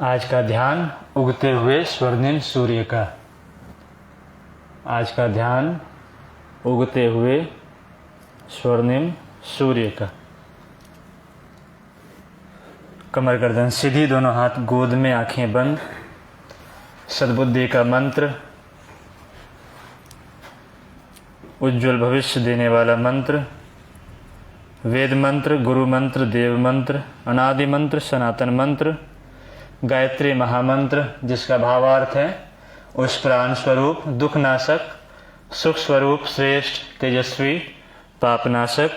आज का ध्यान उगते हुए स्वर्णिम सूर्य का। आज का ध्यान उगते हुए स्वर्णिम सूर्य का। कमर गर्दन सीधी, दोनों हाथ गोद में, आंखें बंद। सद्बुद्धि का मंत्र, उज्जवल भविष्य देने वाला मंत्र, वेद मंत्र, गुरु मंत्र, देव मंत्र, अनादि मंत्र, सनातन मंत्र, गायत्री महामंत्र, जिसका भावार्थ है उस प्राण स्वरूप, दुख नाशक, सुख स्वरूप, श्रेष्ठ, तेजस्वी, पापनाशक,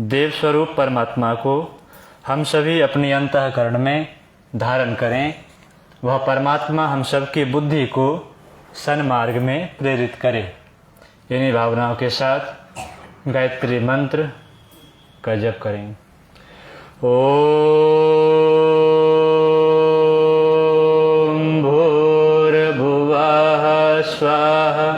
देव स्वरूप परमात्मा को हम सभी अपनी अंतःकरण में धारण करें। वह परमात्मा हम सबकी बुद्धि को सन्मार्ग में प्रेरित करे। इन्हीं भावनाओं के साथ गायत्री मंत्र का जप करें। स्वाहा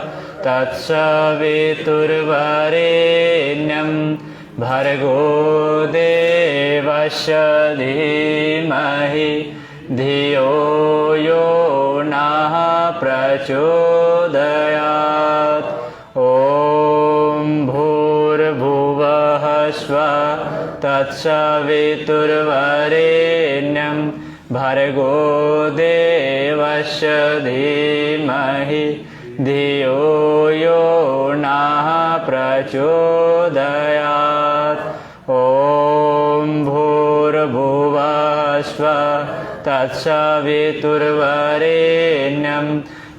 तत्सवितुर्वरेण्यं भर्गो देवस्य धीमहि धियो यो नः प्रचोदयात्। ॐ भूर्भुवः स्वः तत्सवितुर्वरेण्यं भर्गो देवस्य धीमहि धियो यो नः प्रचोदयात्। ॐ भूर्भुवः स्वः तत्सवितुर्वरेण्यं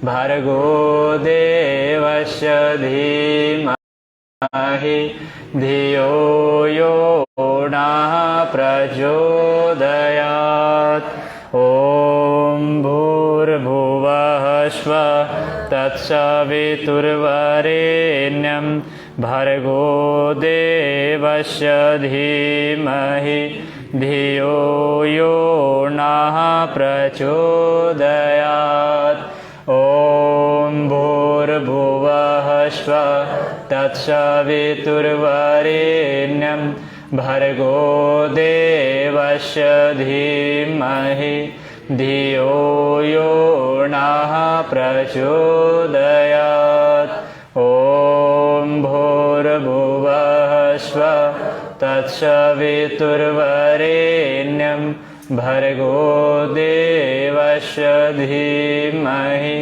भर्गो देवस्य धीमहि धियो यो नः प्रचोदयात्। ॐ भूर्भुवः स्वः तत्सवितुर्वरेण्यं भर्गो देवस्य धीमहि धियो यो नः प्रचोदयात्। ॐ भूर्भुवः स्वः तत्सवितुर्वरेण्यं भर्गो देवस्य धीमहि धियो यो नः प्रचोदयात्। ॐ भूर्भुवः स्वः तत्सवितुर्वरेण्यं भर्गो देवस्य धीमहि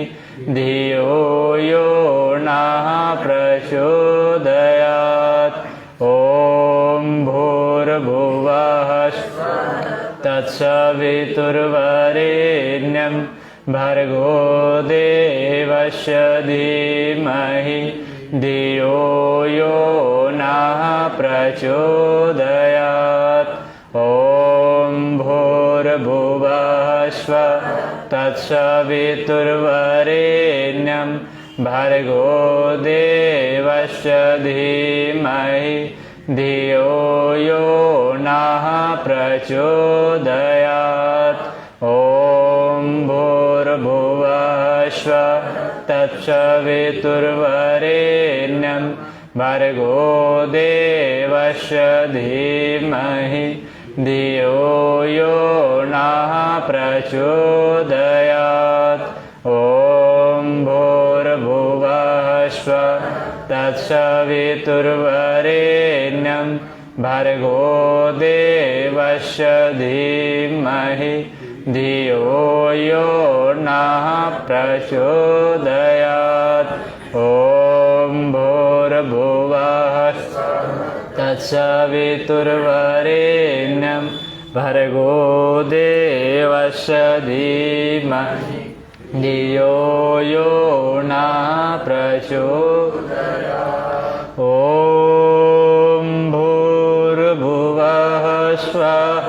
धियो यो नः प्रचोदयात्। ॐ भूर्भुवः तत्सवितुर्वरेण्यं भर्गो देवस्य धीमहि धियो यो नः प्रचोदयात्। ॐ भूर्भुवः स्वः तत्सवितुर्वरेण्यं भर्गो देवस्य धीमहि धियो यो नः प्रचोदयात्। ॐ भूर्भुवः स्वः तत्सवितुर्वरेण्यं भर्गो देवस्य धीमहि धियो यो नः प्रचोदयात्। ॐ भूर्भुवः स्वः तत्सवितुर्वरेण्यं भर्गो देवस्य धीमहि धियो यो नः प्रचोदयात्। ॐ भूर्भुवः तत्सवितुर्वरेण्यं भर्गो देवस्य धीमहि धियो यो नः प्रचोदयात्। ॐ भूर्भुवः स्वः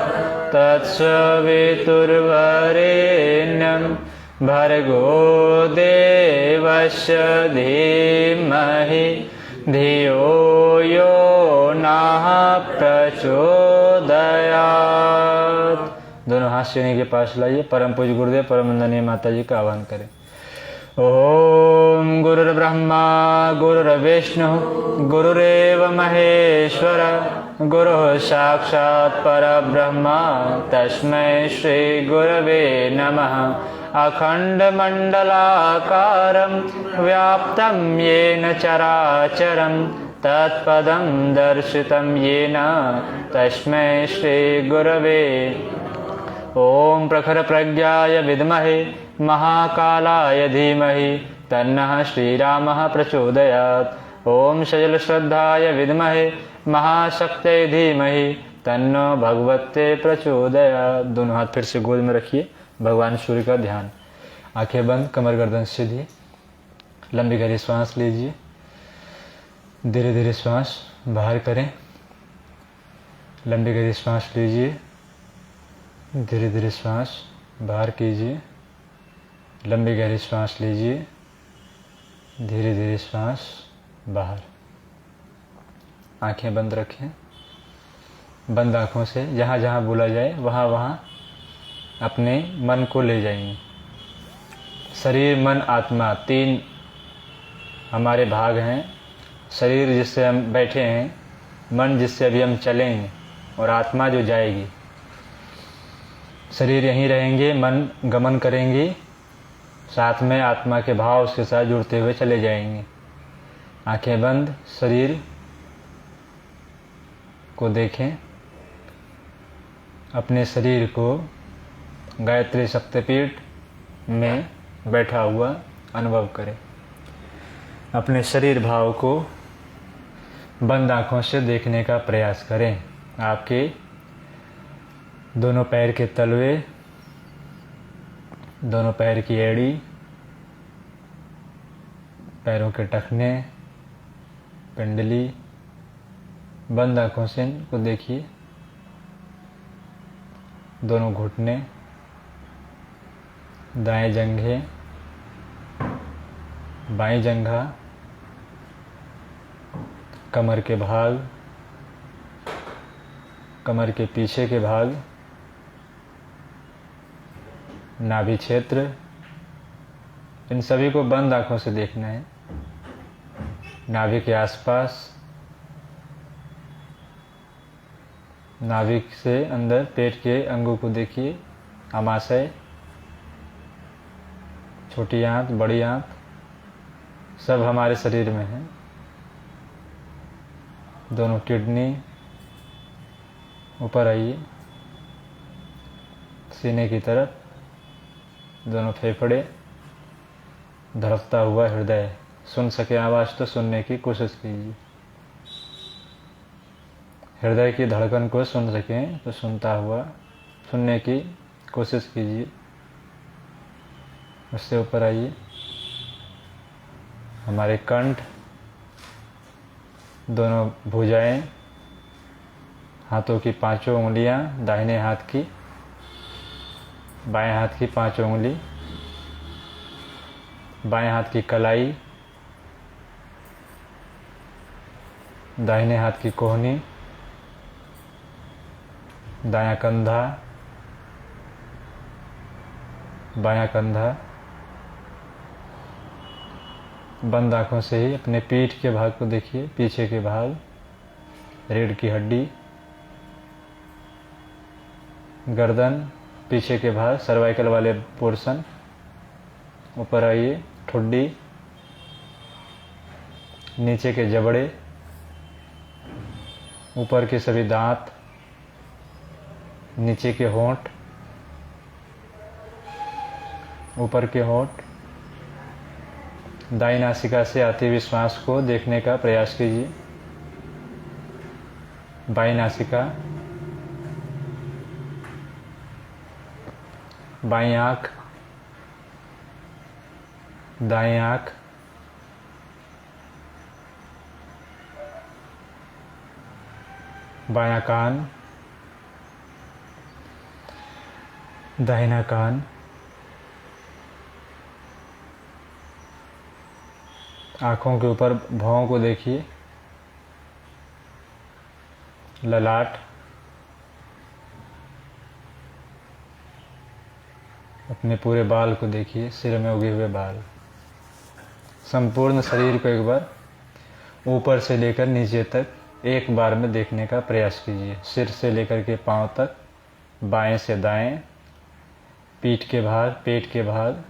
तत्सवितुर्वरेण्यं भर्गो देवस्य धीमहि धियो यो नः प्रचोदयात्। दोनों हाथ सीने के पास लाइए। परम पूज्य गुरुदेव परम वंदनीय माता जी का आह्वान करें। ओम गुरुर्ब्रह्मा गुरुर्विष्णु गुरुरेव महेश्वर गुरुः साक्षात् परब्रह्म तस्मै श्रीगुरवे नमः। अखण्डमण्डलाकारं व्याप्तं येन चराचरं तत्पदं दर्शितं येन तस्मै श्रीगुरवे। ॐ प्रखरप्रज्ञाय विद्महे महाकालाय धीमहि तन्नः श्रीरामः प्रचोदयात्। ॐ सजलश्रद्धाय विद्महे महाशक्त्यै धीमहि तन्नो भगवते प्रचोदयात्। दोनों हाथ फिर से गोद में रखिए, भगवान सूर्य का ध्यान। आंखें बंद, कमर गर्दन सीधी, लंबी गहरी श्वास लीजिए, धीरे धीरे श्वास बाहर करें। लंबी गहरी श्वास लीजिए, धीरे धीरे श्वास बाहर कीजिए। लंबी गहरी श्वास लीजिए, धीरे धीरे श्वास बाहर। आंखें बंद रखें। बंद आँखों से जहाँ जहाँ बोला जाए वहाँ वहाँ अपने मन को ले जाएंगे। शरीर, मन, आत्मा, तीन हमारे भाग हैं। शरीर जिससे हम बैठे हैं, मन जिससे अभी हम चलेंगे, और आत्मा जो जाएगी। शरीर यहीं रहेंगे, मन गमन करेंगी, साथ में आत्मा के भाव उसके साथ जुड़ते हुए चले जाएंगे। आंखें बंद, शरीर को देखें। अपने शरीर को गायत्री शक्तिपीठ में बैठा हुआ अनुभव करें। अपने शरीर भाव को बंद आँखों से देखने का प्रयास करें। आपके दोनों पैर के तलवे, दोनों पैर की एड़ी, पैरों के टखने, पिंडली, बंद आँखों से इनको देखिए। दोनों घुटने, दाएं जंघे, बाएं जंघा, कमर के भाग, कमर के पीछे के भाग, नाभि क्षेत्र, इन सभी को बंद आंखों से देखना है। नाभि के आसपास, नाभि से अंदर पेट के अंगों को देखिए। आमाशय, छोटी आंत, बड़ी आंत, सब हमारे शरीर में है। दोनों किडनी, ऊपर आइए सीने की तरफ, दोनों फेफड़े, धड़कता हुआ हृदय। सुन सके आवाज़ तो सुनने की कोशिश कीजिए। हृदय की धड़कन को सुन सकें तो सुनता हुआ सुनने की कोशिश कीजिए। उससे ऊपर आइए। हमारे कंठ, दोनों भुजाएं, हाथों की पांचों उंगलियां, दाहिने हाथ की, बाएं हाथ की पांचों उंगली, बाएं हाथ की कलाई, दाहिने हाथ की कोहनी, दायां कंधा, बायां कंधा। बंद आंखों से ही अपने पीठ के भाग को देखिए, पीछे के भाग, रीढ़ की हड्डी, गर्दन, पीछे के भाग, सर्वाइकल वाले पोर्शन। ऊपर आइए, ठुड्डी, नीचे के जबड़े, ऊपर के सभी दांत, नीचे के होंठ, ऊपर के होंठ। दाईं नासिका से आती हुई श्वास को देखने का प्रयास कीजिए। बाईं नासिका, बाईं आँख, दाईं आँख, बायां कान, दाहिना कान, आँखों के ऊपर भौं को देखिए, ललाट, अपने पूरे बाल को देखिए, सिर में उगे हुए बाल। संपूर्ण शरीर को एक बार ऊपर से लेकर नीचे तक एक बार में देखने का प्रयास कीजिए। सिर से लेकर के पांव तक, बाएं से दाएं, पीठ के भाग, पेट के भाग,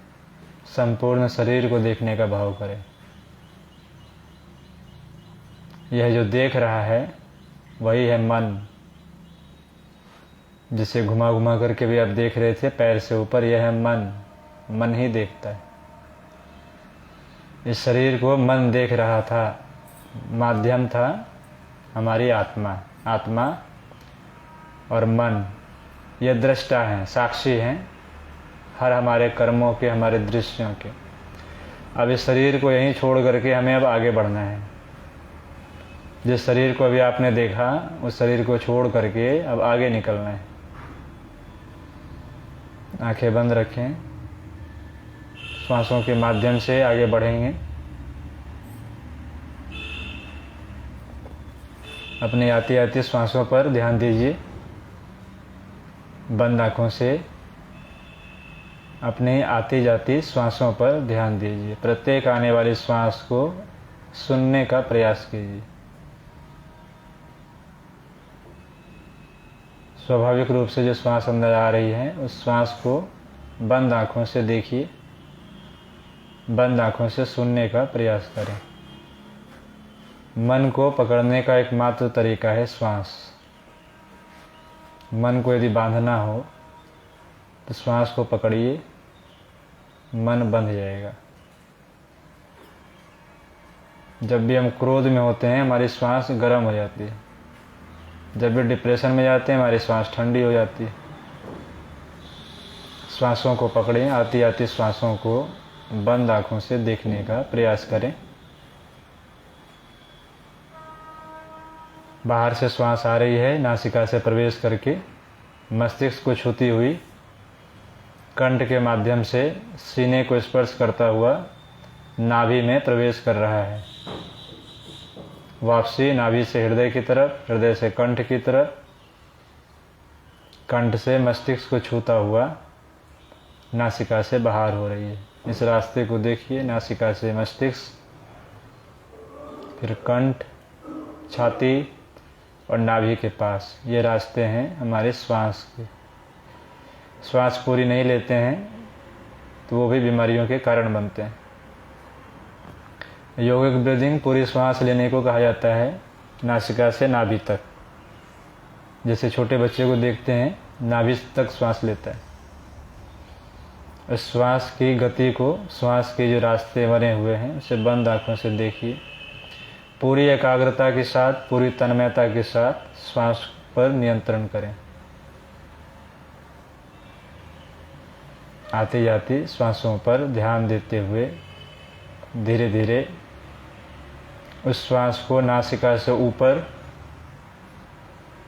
संपूर्ण शरीर को देखने का भाव करें। यह जो देख रहा है वही है मन, जिसे घुमा घुमा करके भी आप देख रहे थे पैर से ऊपर, यह है मन। मन ही देखता है। इस शरीर को मन देख रहा था, माध्यम था हमारी आत्मा। आत्मा और मन ये दृष्टा हैं, साक्षी हैं हर हमारे कर्मों के, हमारे दृश्यों के। अब इस शरीर को यहीं छोड़ करके हमें अब आगे बढ़ना है। जिस शरीर को अभी आपने देखा, उस शरीर को छोड़ करके अब आगे निकलना है। आंखें बंद रखें, श्वासों के माध्यम से आगे बढ़ेंगे। अपनी आती आती श्वासों पर ध्यान दीजिए। बंद आँखों से अपनी आती जाती श्वासों पर ध्यान दीजिए। प्रत्येक आने वाली श्वास को सुनने का प्रयास कीजिए। स्वाभाविक रूप से जो श्वास अंदर आ रही है, उस श्वास को बंद आँखों से देखिए, बंद आँखों से सुनने का प्रयास करें। मन को पकड़ने का एकमात्र तरीका है श्वास। मन को यदि बांधना हो तो श्वास को पकड़िए, मन बंध जाएगा। जब भी हम क्रोध में होते हैं हमारी श्वास गर्म हो जाती है। जब भी डिप्रेशन में जाते हैं हमारी श्वास ठंडी हो जाती है। श्वासों को पकड़ें, आती आती श्वासों को बंद आँखों से देखने का प्रयास करें। बाहर से श्वास आ रही है, नासिका से प्रवेश करके मस्तिष्क को छूती हुई कंठ के माध्यम से सीने को स्पर्श करता हुआ नाभि में प्रवेश कर रहा है। वापसी नाभि से हृदय की तरफ, हृदय से कंठ की तरफ, कंठ से मस्तिष्क को छूता हुआ नासिका से बाहर हो रही है। इस रास्ते को देखिए, नासिका से मस्तिष्क, फिर कंठ, छाती और नाभि के पास। ये रास्ते हैं हमारे श्वास के। श्वास पूरी नहीं लेते हैं तो वो भी बीमारियों के कारण बनते हैं। योगिक ब्रीदिंग पूरी श्वास लेने को कहा जाता है, नासिका से नाभि तक। जैसे छोटे बच्चे को देखते हैं, नाभि तक श्वास लेता है। इस श्वास की गति को, श्वास के जो रास्ते बने हुए हैं, उसे बंद आँखों से देखिए। पूरी एकाग्रता के साथ, पूरी तन्मयता के साथ श्वास पर नियंत्रण करें। आती जाती श्वासों पर ध्यान देते हुए धीरे धीरे उस श्वास को नासिका से ऊपर,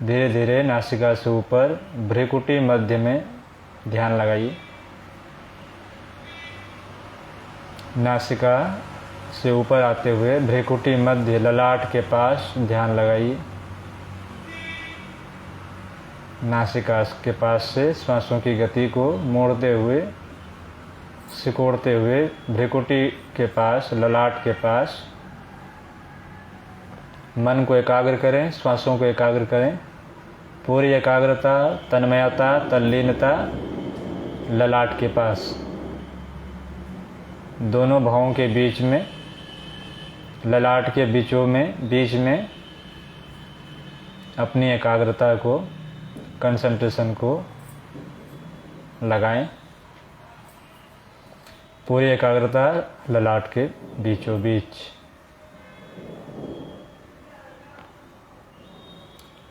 धीरे धीरे नासिका से ऊपर भ्रुकुटी मध्य में ध्यान लगाइए। नासिका से ऊपर आते हुए भ्रुकुटी मध्य ललाट के पास ध्यान लगाइए। नासिका के पास से श्वासों की गति को मोड़ते हुए, सिकोड़ते हुए भ्रुकुटी के पास, ललाट के पास मन को एकाग्र करें, श्वासों को एकाग्र करें। पूरी एकाग्रता, तन्मयता, तल्लीनता ललाट के पास, दोनों भावों के बीच में, ललाट के बीच में अपनी एकाग्रता को, कंसंट्रेशन को लगाएं। पूरी एकाग्रता ललाट के बीचों बीच।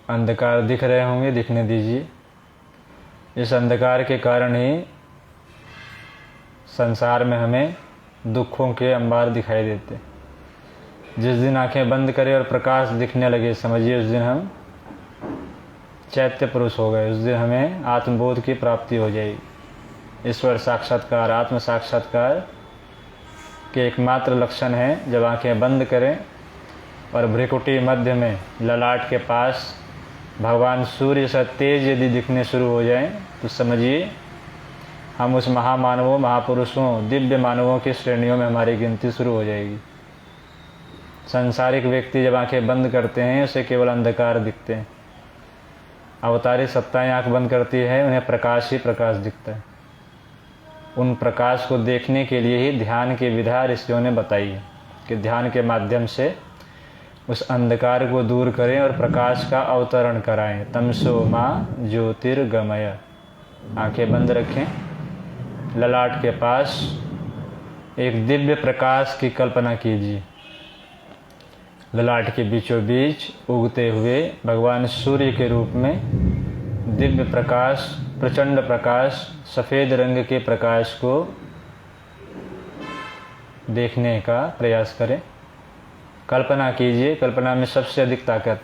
अंधकार दिख रहे होंगे, दिखने दीजिए। इस अंधकार के कारण ही संसार में हमें दुखों के अंबार दिखाई देते। जिस दिन आंखें बंद करें और प्रकाश दिखने लगे, समझिए उस दिन हम चैत्य पुरुष हो गए। उस दिन हमें आत्मबोध की प्राप्ति हो जाएगी। ईश्वर साक्षात्कार, आत्म साक्षात्कार के एकमात्र लक्षण है जब आंखें बंद करें और भ्रुकुटी मध्य में ललाट के पास भगवान सूर्य सा तेज यदि दिखने शुरू हो जाएं, तो समझिए हम उस महामानवों, महापुरुषों, दिव्य मानवों की श्रेणियों में हमारी गिनती शुरू हो जाएगी। सांसारिक व्यक्ति जब आंखें बंद करते हैं उसे केवल अंधकार दिखते हैं। अवतारी सत्ताएं आंख बंद करती है, उन्हें प्रकाश ही प्रकाश दिखता है। उन प्रकाश को देखने के लिए ही ध्यान की विधा ऋषियों ने बताई है कि ध्यान के माध्यम से उस अंधकार को दूर करें और प्रकाश का अवतरण कराएं। तमसो माँ ज्योतिर्गमय। आंखें बंद रखें, ललाट के पास एक दिव्य प्रकाश की कल्पना कीजिए। ललाट के बीचों बीच उगते हुए भगवान सूर्य के रूप में दिव्य प्रकाश, प्रचंड प्रकाश, सफ़ेद रंग के प्रकाश को देखने का प्रयास करें। कल्पना कीजिए, कल्पना में सबसे अधिक ताकत।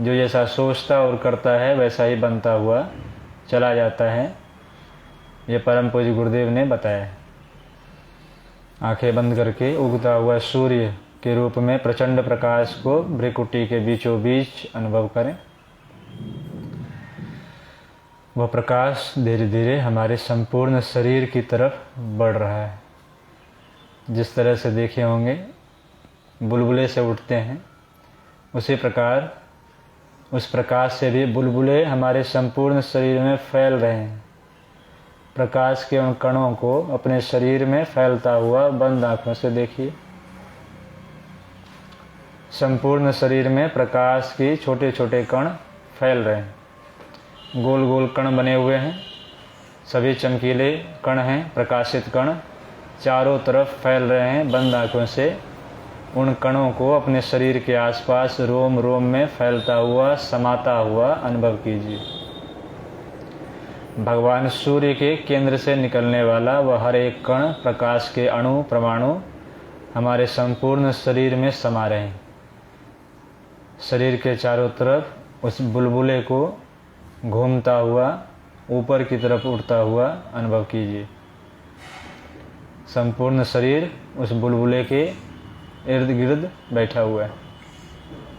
जो जैसा सोचता और करता है वैसा ही बनता हुआ चला जाता है, ये परम पूज्य गुरुदेव ने बताया। आंखें बंद करके उगता हुआ सूर्य के रूप में प्रचंड प्रकाश को भ्रिकुटी के बीचों बीच अनुभव करें। वह प्रकाश धीरे धीरे हमारे संपूर्ण शरीर की तरफ बढ़ रहा है। जिस तरह से देखे होंगे बुलबुले से उठते हैं, उसी प्रकार उस प्रकाश से भी बुलबुले हमारे संपूर्ण शरीर में फैल रहे हैं। प्रकाश के उन कणों को अपने शरीर में फैलता हुआ बंद आंखों से देखिए। संपूर्ण शरीर में प्रकाश की छोटे छोटे कण फैल रहे हैं। गोल गोल कण बने हुए हैं, सभी चमकीले कण हैं, प्रकाशित कण चारों तरफ फैल रहे हैं। बंद आंखों से उन कणों को अपने शरीर के आसपास रोम रोम में फैलता हुआ, समाता हुआ अनुभव कीजिए। भगवान सूर्य के केंद्र से निकलने वाला वह हर एक कण, प्रकाश के अणु, परमाणु हमारे संपूर्ण शरीर में समा रहे हैं। शरीर के चारों तरफ उस बुलबुले को घूमता हुआ, ऊपर की तरफ उड़ता हुआ अनुभव कीजिए। संपूर्ण शरीर उस बुलबुले के इर्द गिर्द बैठा हुआ है।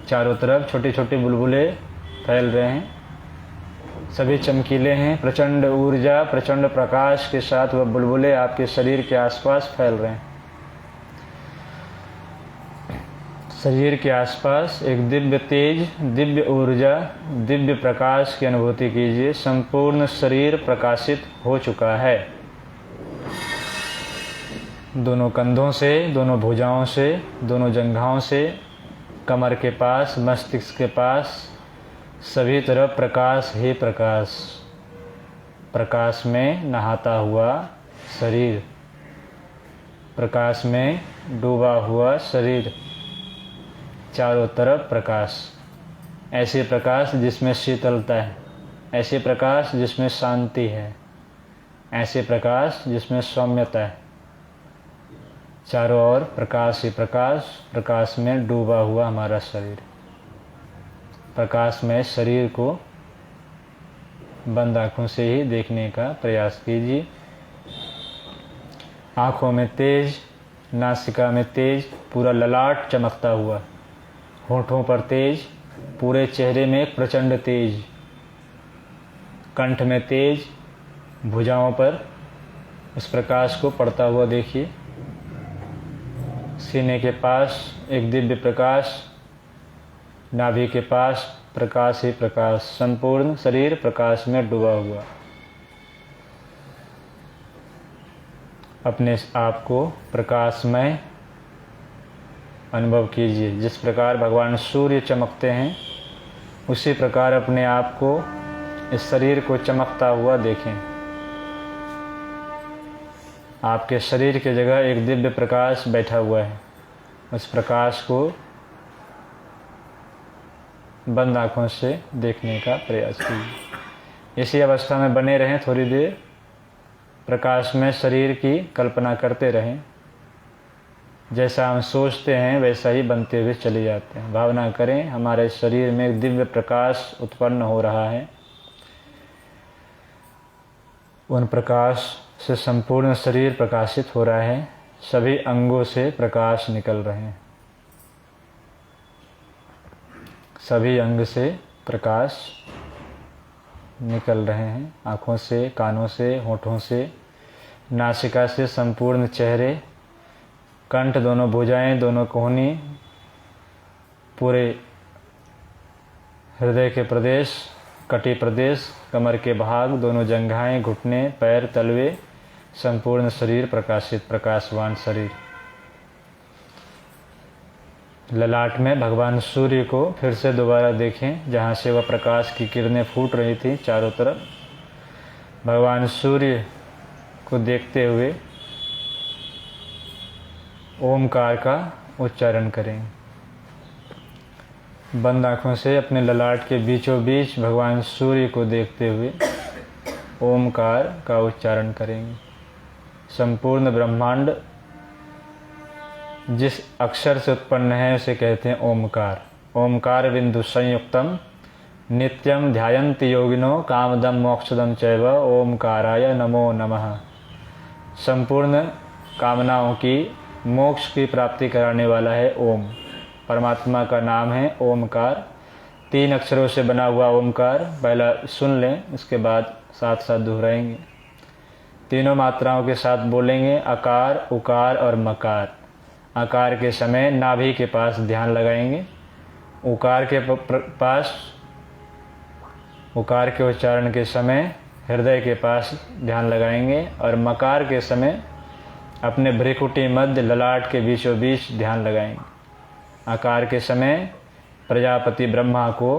चारों तरफ छोटे छोटे बुलबुले फैल रहे हैं, सभी चमकीले हैं। प्रचंड ऊर्जा, प्रचंड प्रकाश के साथ वह बुलबुले आपके शरीर के आसपास फैल रहे हैं। शरीर के आसपास एक दिव्य तेज, दिव्य ऊर्जा, दिव्य प्रकाश की अनुभूति कीजिए। संपूर्ण शरीर प्रकाशित हो चुका है। दोनों कंधों से, दोनों भुजाओं से, दोनों जंघाओं से, कमर के पास, मस्तिष्क के पास, सभी तरफ प्रकाश ही प्रकाश। प्रकाश में नहाता हुआ शरीर, प्रकाश में डूबा हुआ शरीर, चारों तरफ प्रकाश। ऐसे प्रकाश जिसमें शीतलता है, ऐसे प्रकाश जिसमें शांति है, ऐसे प्रकाश जिसमें सौम्यता है। चारों ओर प्रकाश ही प्रकाश, प्रकाश में डूबा हुआ हमारा शरीर। प्रकाश में शरीर को बंद आँखों से ही देखने का प्रयास कीजिए। आँखों में तेज, नासिका में तेज, पूरा ललाट चमकता हुआ, होठों पर तेज, पूरे चेहरे में एक प्रचंड तेज, कंठ में तेज, भुजाओं पर उस प्रकाश को पड़ता हुआ देखिए। सीने के पास एक दिव्य प्रकाश, नाभि के पास प्रकाश ही प्रकाश, संपूर्ण शरीर प्रकाश में डूबा हुआ। अपने आप को प्रकाशमय अनुभव कीजिए। जिस प्रकार भगवान सूर्य चमकते हैं, उसी प्रकार अपने आप को, इस शरीर को चमकता हुआ देखें। आपके शरीर की जगह एक दिव्य प्रकाश बैठा हुआ है। उस प्रकाश को बंद आँखों से देखने का प्रयास कीजिए। इसी अवस्था में बने रहें थोड़ी देर। प्रकाश में शरीर की कल्पना करते रहें। जैसा हम सोचते हैं वैसा ही बनते हुए चले जाते हैं। भावना करें हमारे शरीर में एक दिव्य प्रकाश उत्पन्न हो रहा है। उन प्रकाश से संपूर्ण शरीर प्रकाशित हो रहा है। सभी अंगों से प्रकाश निकल रहे हैं। सभी अंग से प्रकाश निकल रहे हैं। आँखों से, कानों से, होठों से, नासिका से, संपूर्ण चेहरे, कंठ, दोनों भुजाएं, दोनों कोहनी, पूरे हृदय के प्रदेश, कटी प्रदेश, कमर के भाग, दोनों जंघाएं, घुटने, पैर, तलवे, संपूर्ण शरीर प्रकाशित, प्रकाशवान शरीर। ललाट में भगवान सूर्य को फिर से दोबारा देखें, जहाँ से वह प्रकाश की किरणें फूट रही थी चारों तरफ। भगवान सूर्य को देखते हुए ओमकार का उच्चारण करें। बंद आँखों से अपने ललाट के बीचों बीच भगवान सूर्य को देखते हुए ओमकार का उच्चारण करेंगे। संपूर्ण ब्रह्मांड जिस अक्षर से उत्पन्न है उसे कहते हैं ओमकार। ओमकार बिंदु संयुक्तम नित्यम ध्यायन्ति योगिनो कामदम मोक्षदम चैव ओमकाराय नमो नमः। संपूर्ण कामनाओं की, मोक्ष की प्राप्ति कराने वाला है ओम। परमात्मा का नाम है ओमकार। 3 अक्षरों से बना हुआ ओमकार। पहला सुन लें, इसके बाद साथ साथ दोहराएंगे। तीनों मात्राओं के साथ बोलेंगे, अकार, उकार और मकार। आकार के समय नाभि के पास ध्यान लगाएंगे। उकार के पास, उकार के उच्चारण के समय हृदय के पास ध्यान लगाएंगे। और मकार के समय अपने भ्रिकुटी मध्य ललाट के बीचों बीच ध्यान लगाएंगे। आकार के समय प्रजापति ब्रह्मा को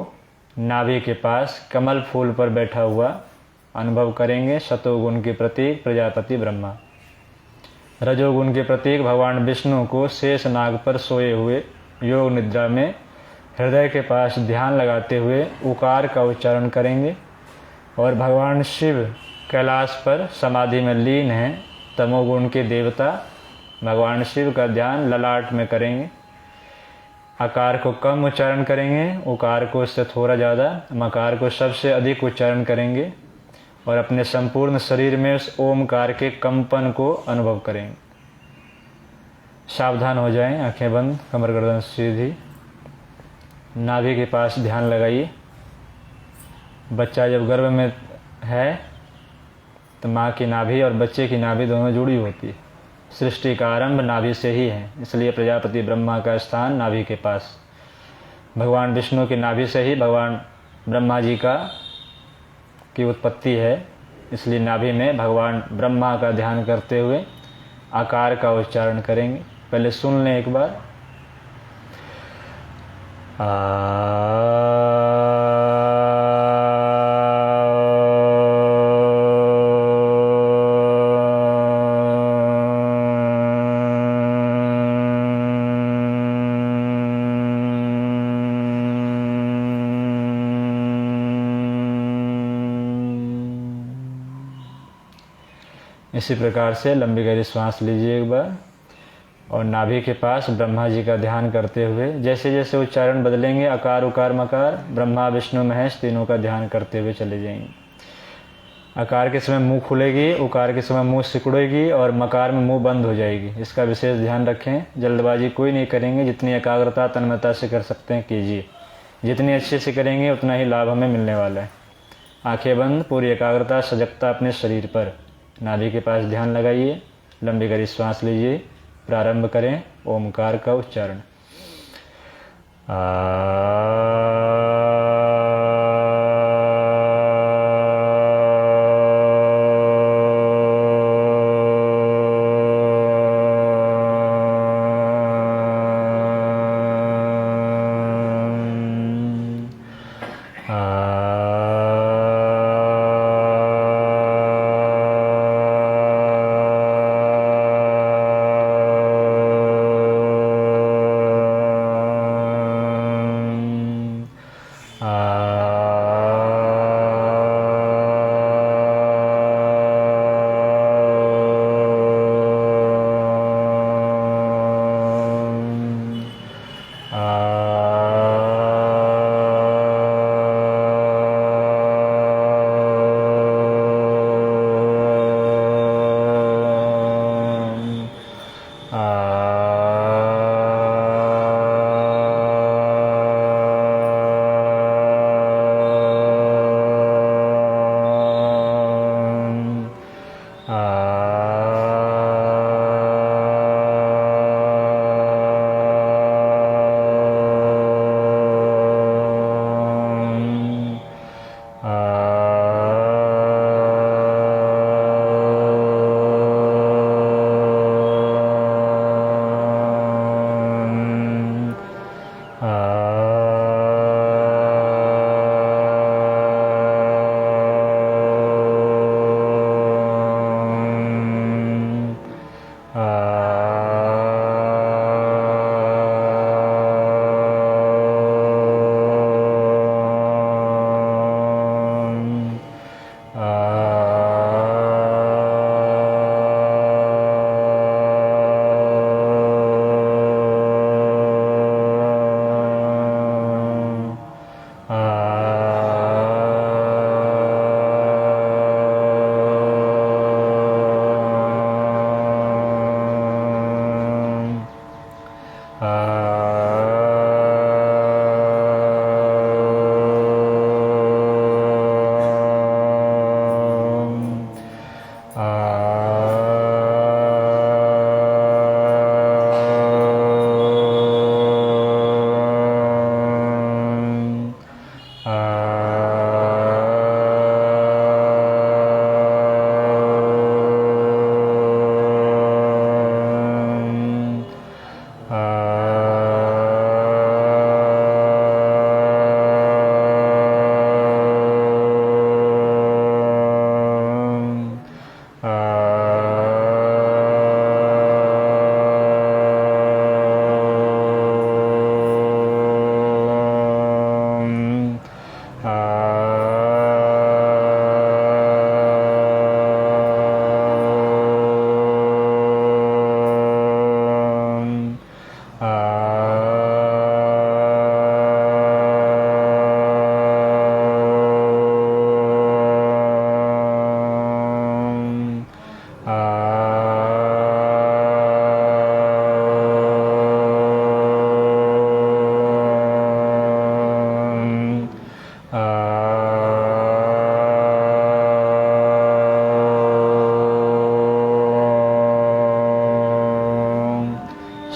नाभि के पास कमल फूल पर बैठा हुआ अनुभव करेंगे। सतोगुण के प्रतीक प्रजापति ब्रह्मा। रजोगुण के प्रतीक भगवान विष्णु को शेष नाग पर सोए हुए योग निद्रा में हृदय के पास ध्यान लगाते हुए उकार का उच्चारण करेंगे। और भगवान शिव कैलाश पर समाधि में लीन हैं। तमोगुण के देवता भगवान शिव का ध्यान ललाट में करेंगे। आकार को कम उच्चारण करेंगे, उकार को इससे थोड़ा ज़्यादा, मकार को सबसे अधिक उच्चारण करेंगे। और अपने संपूर्ण शरीर में उस ओमकार के कंपन को अनुभव करेंगे। सावधान हो जाएं, आंखें बंद, कमर गर्दन सीधी। नाभि के पास ध्यान लगाइए। बच्चा जब गर्भ में है तो माँ की नाभि और बच्चे की नाभि दोनों जुड़ी होती है। सृष्टि का आरंभ नाभि से ही है, इसलिए प्रजापति ब्रह्मा का स्थान नाभि के पास। भगवान विष्णु की नाभि से ही भगवान ब्रह्मा जी की उत्पत्ति है, इसलिए नाभि में भगवान ब्रह्मा का ध्यान करते हुए आकार का उच्चारण करेंगे। पहले सुन लें एक बार। इसी प्रकार से लंबी गहरी श्वास लीजिए एक बार और नाभि के पास ब्रह्मा जी का ध्यान करते हुए जैसे जैसे उच्चारण बदलेंगे, अकार उकार मकार, ब्रह्मा विष्णु महेश तीनों का ध्यान करते हुए चले जाएंगे। अकार के समय मुंह खुलेगी, उकार के समय मुंह सिकुड़ेगी और मकार में मुंह बंद हो जाएगी। इसका विशेष ध्यान रखें। जल्दबाजी कोई नहीं करेंगे। जितनी एकाग्रता तन्मयता से कर सकते हैं कीजिए। जितनी अच्छे से करेंगे उतना ही लाभ हमें मिलने वाला है। आंखें बंद, पूरी एकाग्रता सजगता अपने शरीर पर। नाभि के पास ध्यान लगाइए, लंबी गहरी श्वास लीजिए। प्रारंभ करें ओमकार का उच्चारण।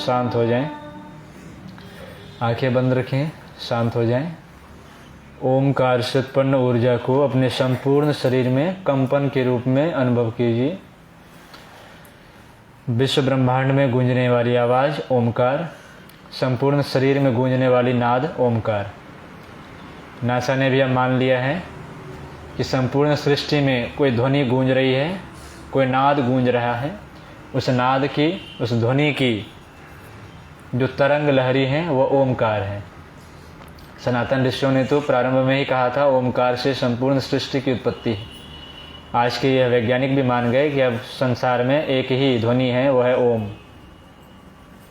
शांत हो जाएं, आंखें बंद रखें, शांत हो जाएं। ओमकार से उत्पन्न ऊर्जा को अपने संपूर्ण शरीर में कंपन के रूप में अनुभव कीजिए। विश्व ब्रह्मांड में गूंजने वाली आवाज़ ओमकार, संपूर्ण शरीर में गूंजने वाली नाद ओमकार। नासा ने भी अब मान लिया है कि संपूर्ण सृष्टि में कोई ध्वनि गूंज रही है, कोई नाद गूंज रहा है। उस नाद की, उस ध्वनि की जो तरंग लहरी है वो ओमकार है। सनातन ऋषियों ने तो प्रारंभ में ही कहा था ओमकार से संपूर्ण सृष्टि की उत्पत्ति है। आज के यह वैज्ञानिक भी मान गए कि अब संसार में एक ही ध्वनि है, वो है ओम।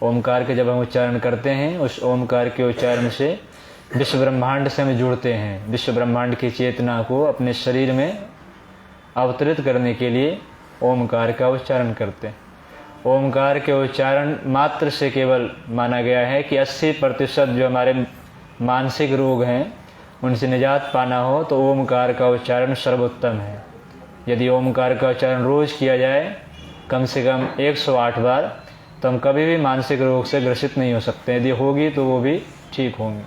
ओमकार के जब हम उच्चारण करते हैं, उस ओमकार के उच्चारण से विश्व ब्रह्मांड से हम जुड़ते हैं। विश्व ब्रह्मांड की चेतना को अपने शरीर में अवतरित करने के लिए ओमकार का उच्चारण करते हैं। ओमकार के उच्चारण मात्र से केवल माना गया है कि 80% जो हमारे मानसिक रोग हैं उनसे निजात पाना हो तो ओमकार का उच्चारण सर्वोत्तम है। यदि ओमकार का उच्चारण रोज़ किया जाए कम से कम 108 बार, तो हम कभी भी मानसिक रोग से ग्रसित नहीं हो सकते। यदि होगी तो वो भी ठीक होंगी।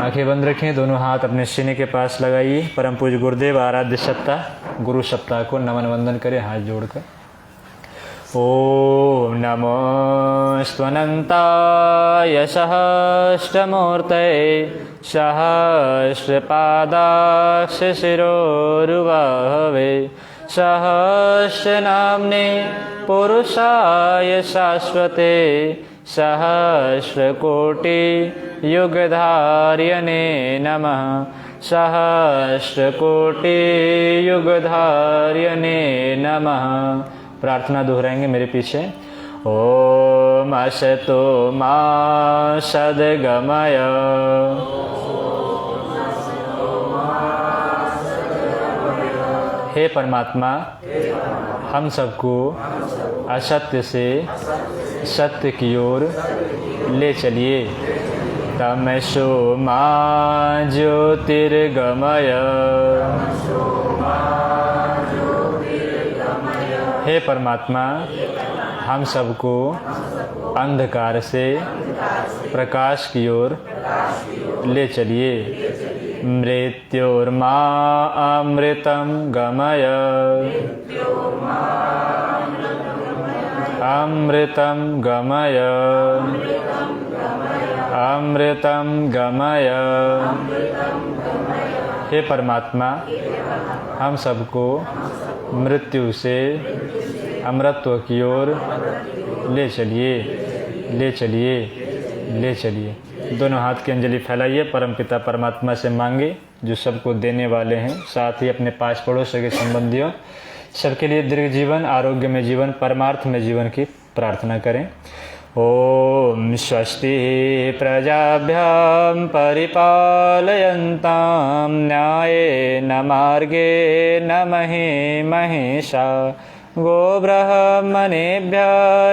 आंखें बंद रखें, दोनों हाथ अपने सीने के पास लगाइए। परम पूज्य गुरुदेव आराध्य सत्ता गुरु सप्ताह को नमन वंदन करें हाथ जोड़कर। ओम नमो स्वनंताय सहस्रमूर्तये सहस्रपादाक्ष शिरोरुबाहवे सहस्रनाम्ने पुरुषाय शाश्वते सहस्रकोटि युगधार्यने नमः सहस्रकोटि युगधार्यने नमः। प्रार्थना दोहराएंगे मेरे पीछे। ओम असतो मा सद्गमय हे परमात्मा, हम सबको असत्य से सत्य की ओर ले चलिए। तमसो मा ज्योतिर्गमय हे परमात्मा, हम सबको अंधकार से प्रकाश की ओर ले चलिए। मृत्योर्मा अमृतं गमय अमृतं गमय अमृतं गमय हे परमात्मा, हम सबको मृत्यु से अमृतत्व की ओर ले चलिए, ले चलिए, ले चलिए। दोनों हाथ की अंजलि फैलाइए, परमपिता परमात्मा से मांगे जो सबको देने वाले हैं। साथ ही अपने पास पड़ोस के संबंधियों सबके लिए दीर्घ जीवन, आरोग्य में जीवन, परमार्थ में जीवन की प्रार्थना करें। ओम स्वस्ति प्रजाभ्यां परिपालयन्तां न्यायेन मार्गेण महीं महिषा गोब्राह्मणेभ्यः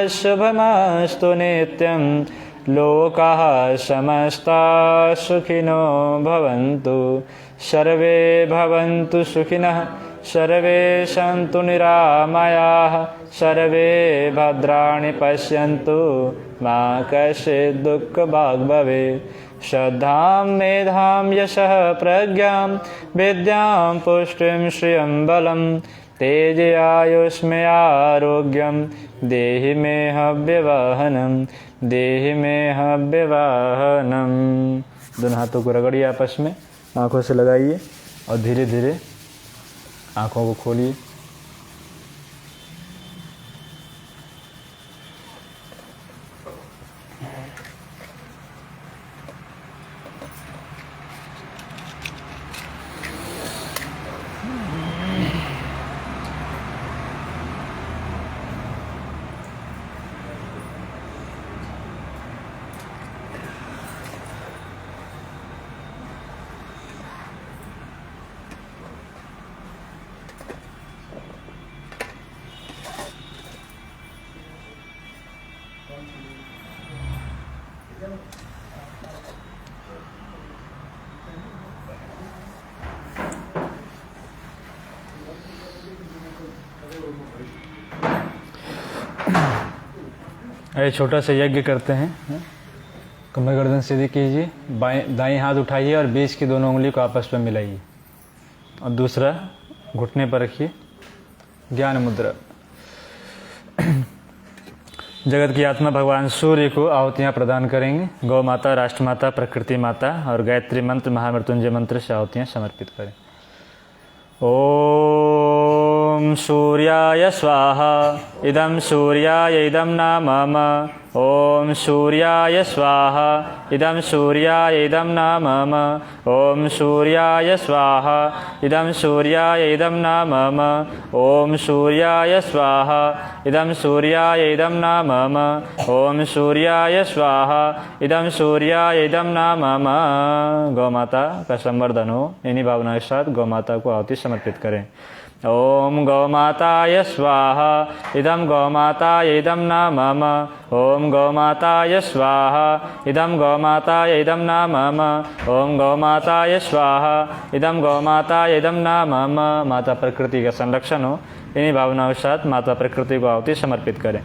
शुभमस्तु नित्यं। लोकाः समस्ताः सुखिनो भवन्तु, सर्वे भवन्तु सुखिनः, सर्वे सन्तु निरामयाः, सर्वे भद्राणि पश्यन्तु, मा कश्चित् दुःखभाग् भवेत्। श्रद्धां मेधां यशः प्रज्ञां विद्यां पुष्टिं श्रियं बलं तेजयायुष्मयारोग्यं देहि मे हव्यवाहनं, देहि मे हव्यवाहनं। दोनों हाथों को रगड़िए आपस में, आंखों से लगाइए और धीरे धीरे आंखों को खोलिए। ये छोटा सा यज्ञ करते हैं। कमर गर्दन सीधी कीजिए, दाएं हाथ उठाइए और बीच की दोनों उंगली को आपस में मिलाइए और दूसरा घुटने पर रखिए, ज्ञान मुद्रा। जगत की आत्मा भगवान सूर्य को आहुतियाँ प्रदान करेंगे। गौ माता, राष्ट्र माता, प्रकृति माता और गायत्री मंत्र, महामृत्युंजय मंत्र से आहुतियाँ समर्पित करें। ओम सूर्याय स्वाहा, इदं सूर्याय इदं नाम मम। ओम सूर्याय स्वाहा, इदं सूर्याय इदं नाम मम। ओम सूर्याय स्वाहा, इदं सूर्याय इदं नाम मम। ओम सूर्याय स्वाहा, इदं सूर्याय इदं नाम मम। ओम सूर्याय स्वाहा, इदं सूर्याय इदं नाम मम। गौ माता का संवर्धन हो। इन्हीं भावना के साथ गौ माता को आहुति समर्पित करें। ओम गौ माताय स्वाहा, इदं गौ माताय इदं नाम मम। ओम गौ माताय स्वाहा, इदं गौ माताय इदं नाम मम। ओम गौ माताय स्वाहा, इदं गौ माताय इदं नाम मम। माता प्रकृति का संरक्षण हो। इन्हीं भावनाओं के साथ माता प्रकृति को आहुति समर्पित करें।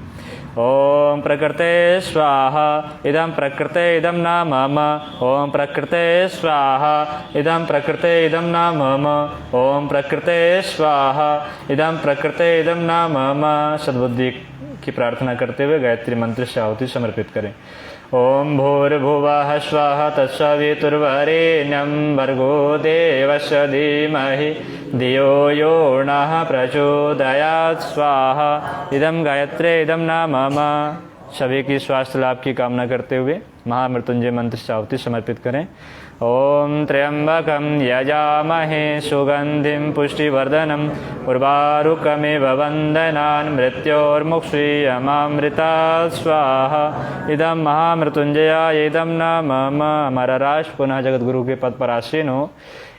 ओम प्रकृते स्वाहा, इदं प्रकृते इदं नाम मम। ओम प्रकृते स्वाहा, इदं प्रकृते इदं नाम मम। ओम प्रकृते स्वाहा, इदं प्रकृते इदं नाम मम। सद्बुद्धि की प्रार्थना करते हुए गायत्री मंत्र से आहुति समर्पित करें। ओम भूर्भुवः स्वः तत्सवितुर्वरेण्यं भर्गो देवस्य धीमहि धियो यो नः प्रचोदयात्। स्वाहा, इदं गायत्रे इदं नाम मम। सभी की स्वास्थ्य लाभ की कामना करते हुए महामृत्युंजय मंत्र से आहुति समर्पित करें। ओम त्र्यंबकं यजामहे सुगंधिं पुष्टिवर्धनम् उर्वारुकमिव वन्दनान् मृत्योर्मुक्षीयमामृतात्। स्वाहा, इदं महामृत्युंजयाय इदं नाम मम। हमारा राष्ट्र पुनः जगत गुरु के पद पर आसीन हो।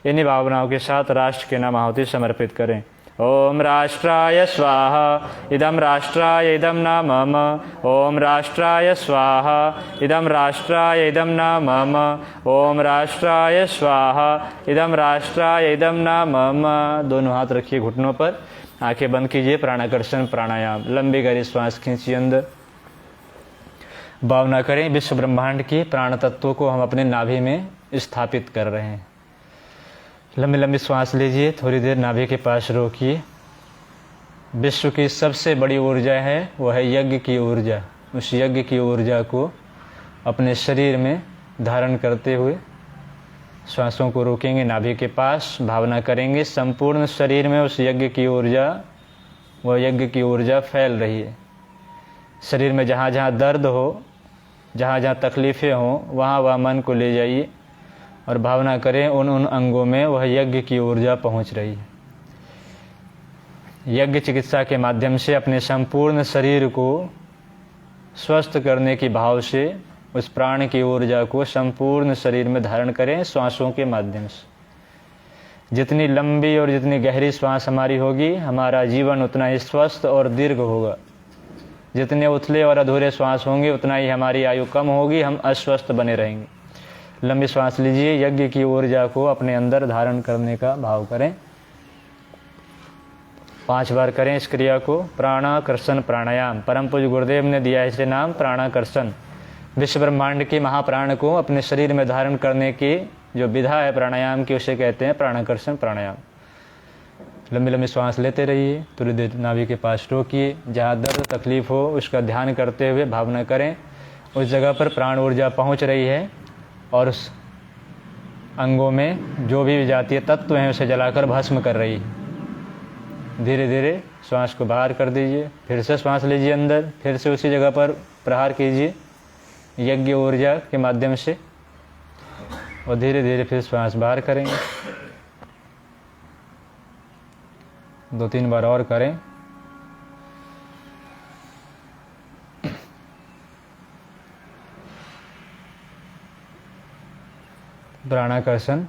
इन्हीं भावनाओं के साथ राष्ट्र के नाम आहुति समर्पित करें। ओम राष्ट्राय स्वाहा, इदं राष्ट्राय इदं नाम मम। ओम राष्ट्राय स्वाहा, इदं राष्ट्राय इदं नाम मम। ओम राष्ट्राय स्वाहा, इदं राष्ट्राय इदं नाम मम। दोनों हाथ रखिए घुटनों पर, आंखें बंद कीजिए। प्राणाकर्षण प्राणायाम। लंबी गहरी श्वास खींचिए अंदर। भावना करें विश्व ब्रह्मांड की प्राण तत्वों को हम अपने नाभि में स्थापित कर रहे हैं। लंबी लंबी श्वास लीजिए, थोड़ी देर नाभि के पास रोकिए। विश्व की सबसे बड़ी ऊर्जा है वो है यज्ञ की ऊर्जा। उस यज्ञ की ऊर्जा को अपने शरीर में धारण करते हुए श्वासों को रोकेंगे नाभि के पास। भावना करेंगे संपूर्ण शरीर में उस यज्ञ की ऊर्जा, वह यज्ञ की ऊर्जा फैल रही है। शरीर में जहाँ जहाँ दर्द हो, जहाँ जहाँ तकलीफ़ें हों, वहाँ वह मन को ले जाइए और भावना करें उन अंगों में वह यज्ञ की ऊर्जा पहुंच रही है। यज्ञ चिकित्सा के माध्यम से अपने संपूर्ण शरीर को स्वस्थ करने की भाव से उस प्राण की ऊर्जा को संपूर्ण शरीर में धारण करें श्वासों के माध्यम से। जितनी लंबी और जितनी गहरी श्वास हमारी होगी, हमारा जीवन उतना ही स्वस्थ और दीर्घ होगा। जितने उथले और अधूरे श्वास होंगे, उतना ही हमारी आयु कम होगी, हम अस्वस्थ बने रहेंगे। लंबी श्वास लीजिए, यज्ञ की ऊर्जा को अपने अंदर धारण करने का भाव करें। 5 बार करें इस क्रिया को। प्राणाकर्षण प्राणायाम। परम पूज्य गुरुदेव ने दिया है इसे नाम प्राणाकर्षण। विश्व ब्रह्मांड के महाप्राण को अपने शरीर में धारण करने की जो विधा है प्राणायाम की, उसे कहते हैं प्राणाकर्षण प्राणायाम। लंबी लंबी श्वास लेते रहिए, थोड़ी देर नाभि के पास रोकिए। जहाँ दर्द तकलीफ हो उसका ध्यान करते हुए भावना करें उस जगह पर प्राण ऊर्जा पहुँच रही है और उस अंगों में जो भी विजातीय तत्व हैं उसे जलाकर भस्म कर रही है। धीरे धीरे श्वास को बाहर कर दीजिए। फिर से श्वास लीजिए अंदर, फिर से उसी जगह पर प्रहार कीजिए यज्ञ ऊर्जा के माध्यम से और धीरे धीरे फिर श्वास बाहर करेंगे। 2-3 बार और करें। प्राणाकर्षण